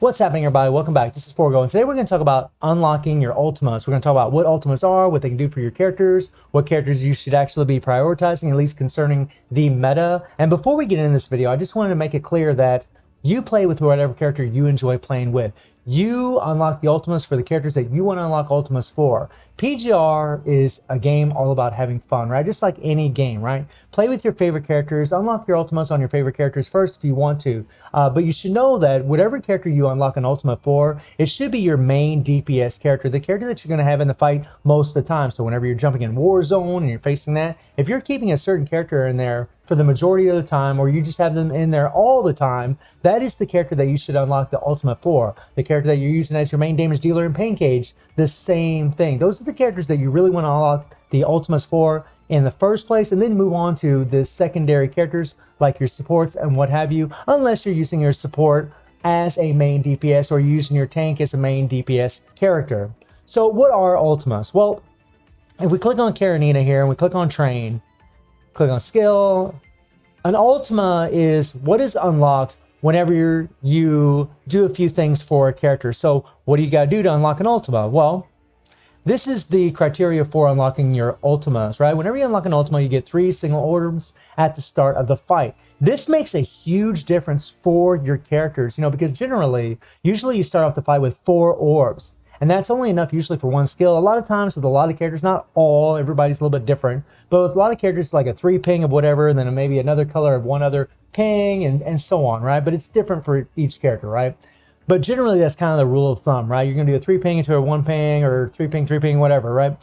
What's happening, everybody? Welcome back. This is Forgo, and today we're going to talk about unlocking your Ultimas. We're going to talk about what Ultimas are, what they can do for your characters, what characters you should actually be prioritizing, at least concerning the meta. And before we get into this video, I just wanted to make it clear that you play with whatever character you enjoy playing with. You unlock the Ultimas for the characters that you want to unlock Ultimas for. PGR is a game all about having fun, right? Just like any game, right? Play with your favorite characters, unlock your Ultimas on your favorite characters first if you want to. But you should know that whatever character you unlock an Ultima for, it should be your main DPS character, the character that you're going to have in the fight most of the time. So whenever you're jumping in Warzone and you're facing that, if you're keeping a certain character in there for the majority of the time, or you just have them in there all the time, that is the character that you should unlock the Ultima for. The character that you're using as your main damage dealer in Pain Cage, the same thing. Those are the characters that you really want to unlock the Ultimas for in the first place, and then move on to the secondary characters like your supports and what have you, unless you're using your support as a main DPS or you're using your tank as a main DPS character. So what are Ultimas? Well, if we click on Karenina here and we click on Train, click on Skill, an Ultima is what is unlocked whenever you do a few things for a character. So what do you got to do to unlock an Ultima? Well, this is the criteria for unlocking your Ultimas, right? Whenever you unlock an Ultima, you get 3 single orbs at the start of the fight. This makes a huge difference for your characters, because usually you start off the fight with 4 orbs. And that's only enough usually for one skill. A lot of times with a lot of characters, not all, everybody's a little bit different, but with a lot of characters, it's like a 3 ping of whatever, and then maybe another color of one other ping, and so on, right? But it's different for each character, right? But generally, that's kind of the rule of thumb, right? You're going to do a 3 ping into a 1 ping, or 3 ping, whatever, right?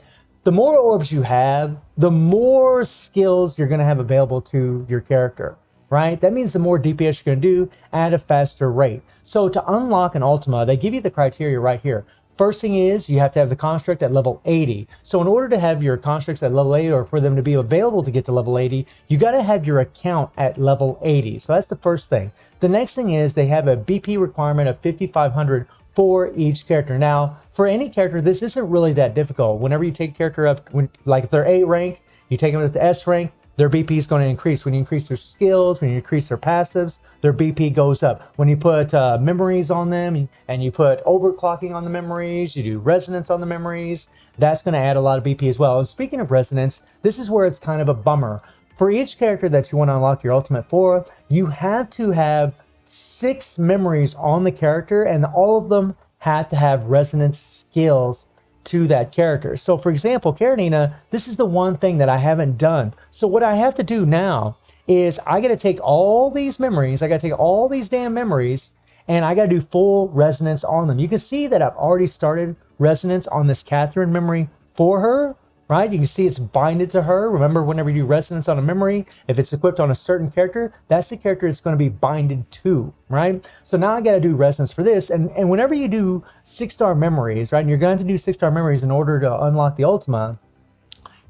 The more orbs you have, the more skills you're going to have available to your character, right? That means the more DPS you're going to do at a faster rate. So to unlock an Ultima, they give you the criteria right here. First thing is you have to have the construct at level 80. So in order to have your constructs at level 80, or for them to be available to get to level 80, you got to have your account at level 80. So that's the first thing. The next thing is they have a BP requirement of 5,500 for each character. Now, for any character, this isn't really that difficult. Whenever you take a character up, like if they're A rank, you take them up to S rank, their BP is going to increase. When you increase their skills, when you increase their passives, their BP goes up. When you put memories on them and you put overclocking on the memories, you do resonance on the memories, that's going to add a lot of BP as well. And speaking of resonance, this is where it's kind of a bummer. For each character that you want to unlock your ultimate for, you have to have 6 memories on the character, and all of them have to have resonance skills to that character. So for example, Karenina, this is the one thing that I haven't done. So what I have to do now is I got to take all these memories, I got to take all these damn memories, and I got to do full resonance on them. You can see that I've already started resonance on this Catherine memory for her, right? You can see it's binded to her. Remember, whenever you do resonance on a memory, if it's equipped on a certain character, that's the character it's going to be binded to, right? So now I got to do resonance for this. And whenever you do 6-star memories, right, and you're going to do 6-star memories in order to unlock the Ultima,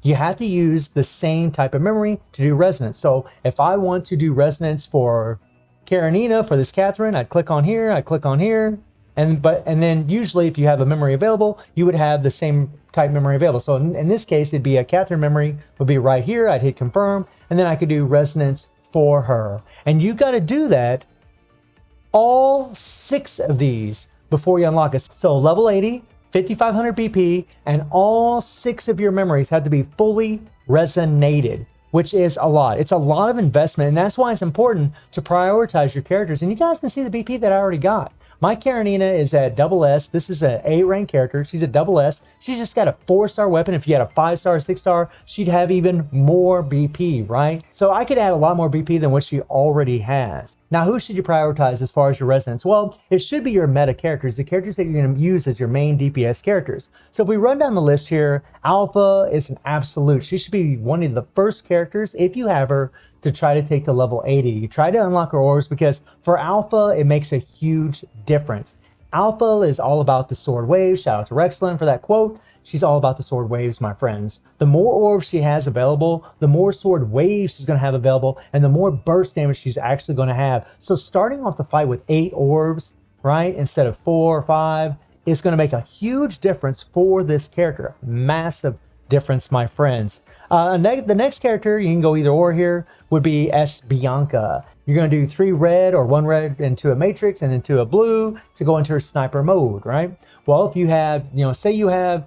you have to use the same type of memory to do resonance. So if I want to do resonance for Karenina, for this Catherine, I'd click on here, I'd click on here, and then usually if you have a memory available, you would have the same type memory available. So in this case, it'd be a Catherine memory would be right here. I'd hit confirm, and then I could do resonance for her. And you got to do that all 6 of these before you unlock it. So level 80, 5,500 BP, and all 6 of your memories have to be fully resonated, which is a lot. It's a lot of investment, and that's why it's important to prioritize your characters. And you guys can see the BP that I already got. My Karenina is at double S. This is an A rank character. She's a double S. She's just got a 4-star weapon. If you had a 5-star, 6-star, she'd have even more BP, right? So I could add a lot more BP than what she already has. Now, who should you prioritize as far as your resonance? Well, it should be your meta characters, the characters that you're going to use as your main DPS characters. So if we run down the list here, Alpha is an absolute. She should be one of the first characters, if you have her, to try to take to level 80. You try to unlock her orbs, because for Alpha, it makes a huge difference. Alpha is all about the sword waves. Shout out to Rexlin for that quote. She's all about the sword waves, my friends. The more orbs she has available, the more sword waves she's going to have available, and the more burst damage she's actually going to have. So starting off the fight with 8 orbs, right, instead of 4 or 5, is going to make a huge difference for this character. Massive difference, my friends. The next character, you can go either or here, would be S. Bianca. You're going to do 3 red or 1 red into a matrix and into a blue to go into her sniper mode, right? Well, if you have, say you have,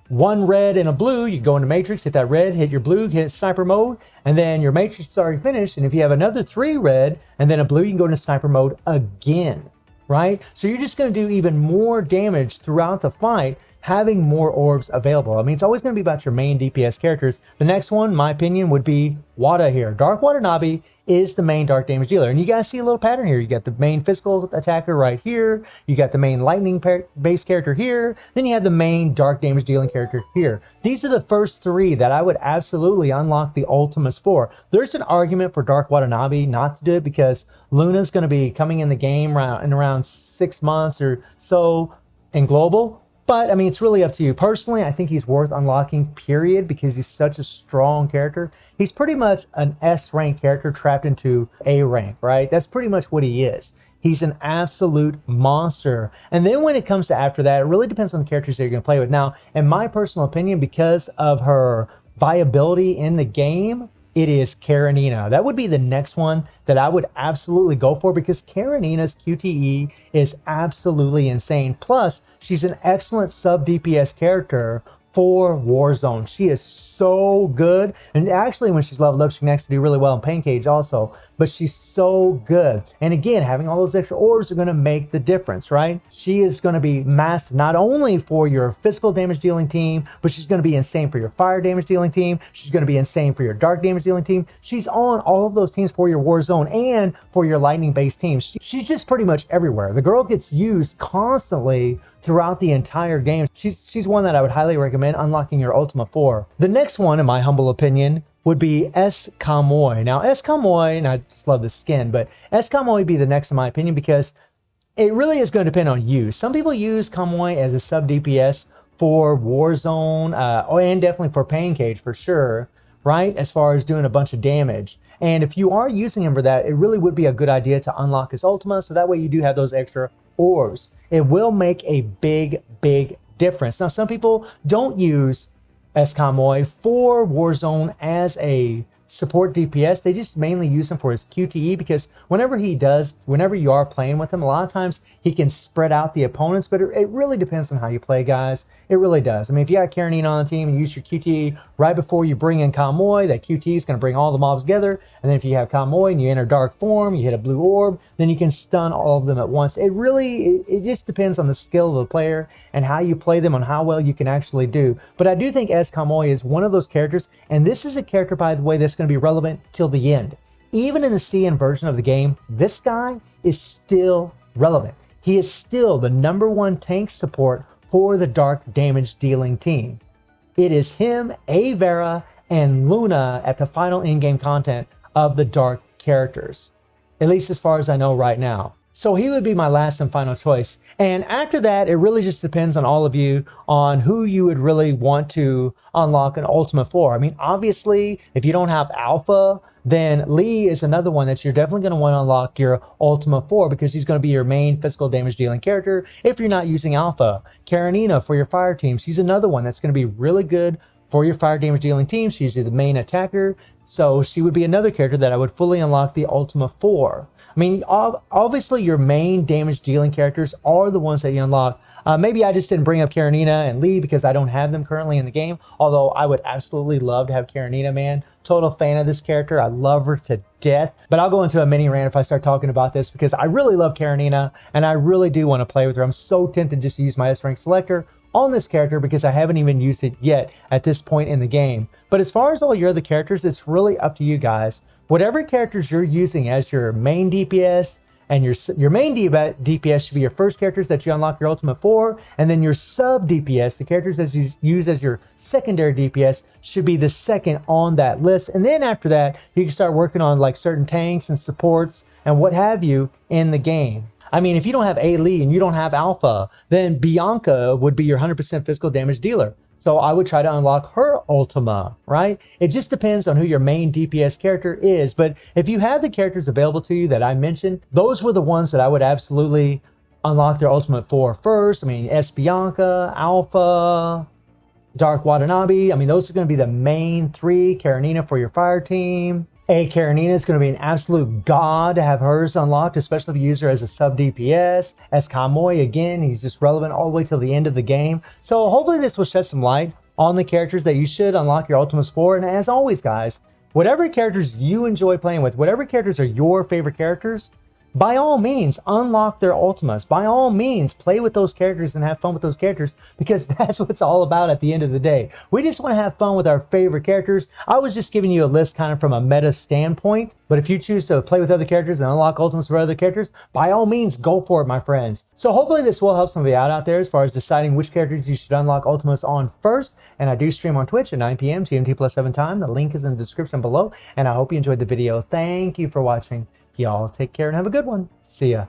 1 red and a blue, you go into matrix, hit that red, hit your blue, hit sniper mode, and then your matrix is already finished. And if you have another 3 red and then a blue, you can go into sniper mode again, right? So you're just going to do even more damage throughout the fight, having more orbs available. I mean, it's always going to be about your main DPS characters. The next one, in my opinion, would be Wada here. Dark Watanabe is the main dark damage dealer. And you guys see a little pattern here. You got the main physical attacker right here. You got the main lightning based character here. Then you have the main dark damage dealing character here. These are the first 3 that I would absolutely unlock the Ultimas for. There's an argument for Dark Watanabe not to do it because Luna's going to be coming in the game in around 6 months or so in global. But, I mean, it's really up to you. Personally, I think he's worth unlocking, period, because he's such a strong character. He's pretty much an S rank character trapped into A rank, right? That's pretty much what he is. He's an absolute monster. And then when it comes to after that, it really depends on the characters that you're going to play with. Now, in my personal opinion, because of her viability in the game, it is Karenina. That would be the next one that I would absolutely go for because Karenina's QTE is absolutely insane. Plus, she's an excellent sub DPS character for Warzone. She is so good. And actually, when she's leveled up, she can actually do really well in Pain Cage also. But she's so good. And again, having all those extra orbs are going to make the difference, right? She is going to be massive, not only for your physical damage dealing team, but she's going to be insane for your fire damage dealing team. She's going to be insane for your dark damage dealing team. She's on all of those teams for your Warzone and for your lightning based teams. She's just pretty much everywhere. The girl gets used constantly throughout the entire game. She's one that I would highly recommend unlocking your Ultima for. The next one, in my humble opinion, would be S. Kamoy. Now, S. Kamoy, and I just love the skin, but S. Kamoy would be the next in my opinion because it really is going to depend on you. Some people use Kamoy as a sub DPS for Warzone, and definitely for Pain Cage for sure, right? As far as doing a bunch of damage. And if you are using him for that, it really would be a good idea to unlock his Ultima, so that way you do have those extra orbs. It will make a big, big difference. Now, some people don't use S. Kamoy for Warzone as a support DPS. They just mainly use him for his QTE because whenever you are playing with him, a lot of times he can spread out the opponents, but it really depends on how you play, guys. It really does. I mean, if you got Karenina on the team and you use your QTE right before you bring in Kamoy, that QTE is going to bring all the mobs together. And then if you have Kamoy and you enter dark form, you hit a blue orb, then you can stun all of them at once. It just depends on the skill of the player and how you play them, on how well you can actually do. But I do think S. Kamoy is one of those characters, and this is a character, by the way, that's going to be relevant till the end. Even in the CN version of the game, this guy is still relevant. He is still the #1 tank support for the dark damage dealing team. It is him, Avera, and Luna at the final in-game content of the dark characters, at least as far as I know right now. So he would be my last and final choice. And after that, it really just depends on all of you on who you would really want to unlock an Ultima for. I mean, obviously, if you don't have Alpha, then Lee is another one that you're definitely going to want to unlock your Ultima for because he's going to be your main physical damage dealing character if you're not using Alpha. Karenina for your fire team. She's another one that's going to be really good for your fire damage dealing team. She's the main attacker. So she would be another character that I would fully unlock the Ultima for. I mean, obviously your main damage dealing characters are the ones that you unlock. Maybe I just didn't bring up Karenina and Lee because I don't have them currently in the game. Although I would absolutely love to have Karenina, man. Total fan of this character. I love her to death. But I'll go into a mini rant if I start talking about this because I really love Karenina and I really do want to play with her. I'm so tempted just to use my S rank selector on this character because I haven't even used it yet at this point in the game. But as far as all your other characters, it's really up to you guys. Whatever characters you're using as your main DPS, and your main DPS should be your first characters that you unlock your Ultima for, and then your sub DPS, the characters that you use as your secondary DPS, should be the second on that list. And then after that, you can start working on like certain tanks and supports and what have you in the game. I mean, if you don't have A. Lee and you don't have Alpha, then Bianca would be your 100% physical damage dealer. So I would try to unlock her Ultima, right? It just depends on who your main DPS character is. But if you have the characters available to you that I mentioned, those were the ones that I would absolutely unlock their Ultimate for first. I mean, S. Bianca, Alpha, Dark Watanabe. I mean, those are going to be the main three. Karenina for your fire team. Karenina is going to be an absolute god to have hers unlocked, especially if you use her as a sub DPS. As Kamui, again, he's just relevant all the way till the end of the game. So hopefully this will shed some light on the characters that you should unlock your Ultimas for. And as always, guys, whatever characters you enjoy playing with, whatever characters are your favorite characters, by all means, unlock their Ultimas. By all means, play with those characters and have fun with those characters, because that's what it's all about at the end of the day. We just want to have fun with our favorite characters. I was just giving you a list kind of from a meta standpoint, but if you choose to play with other characters and unlock Ultimas for other characters, by all means, go for it, my friends. So hopefully this will help somebody out there as far as deciding which characters you should unlock Ultimas on first. And I do stream on Twitch at 9 p.m. GMT +7 time. The link is in the description below, and I hope you enjoyed the video. Thank you for watching. Y'all take care and have a good one. See ya.